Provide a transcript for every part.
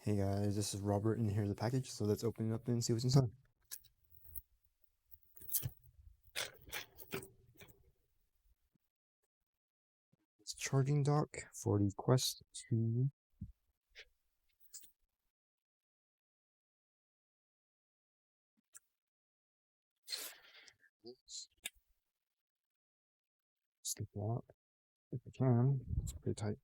Hey guys, this is Robert and here's the package, so let's open it up and see what's inside. It's a charging dock for the Quest 2. Slip it out if I can. It's pretty tight.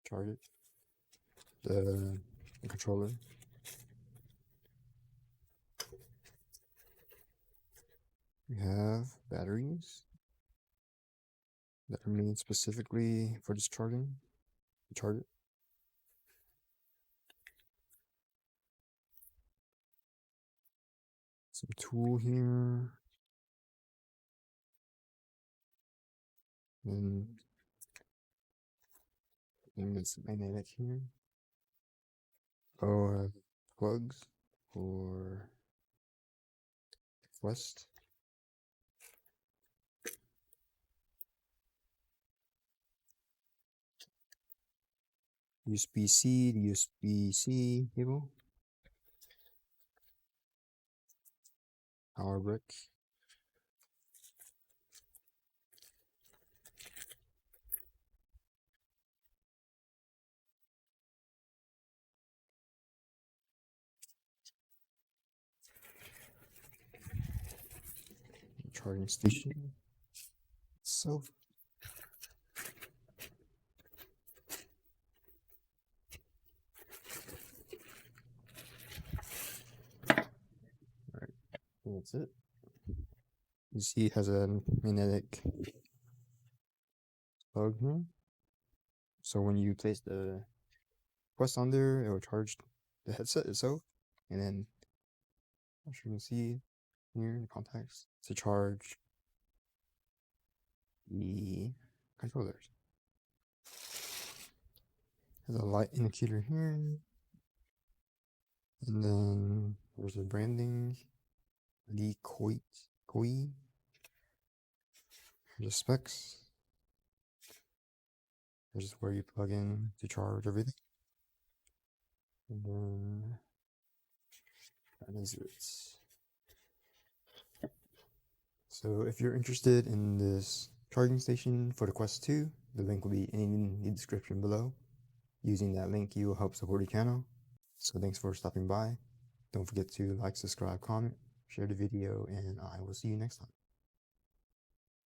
Charge it. The controller. We have batteries that are made specifically for this charging. Charge it. Some tool here. Then it's magnetic here. Oh, plugs for Quest. USB-C to USB-C cable. Power brick. Charging station. So that's it. You see it has a magnetic plug here. So when you place the Quest on there, it will charge the headset itself. And then, I'm sure you can see here in the contacts to charge the controllers. There's a light indicator here. And then there's the branding. LEKOYE. Here's the specs. Here's where you plug in to charge everything. And then that is it. So if you're interested in this charging station for the Quest 2, the link will be in the description below. Using that link, you will help support the channel. So thanks for stopping by. Don't forget to like, subscribe, comment, share the video, and I will see you next time.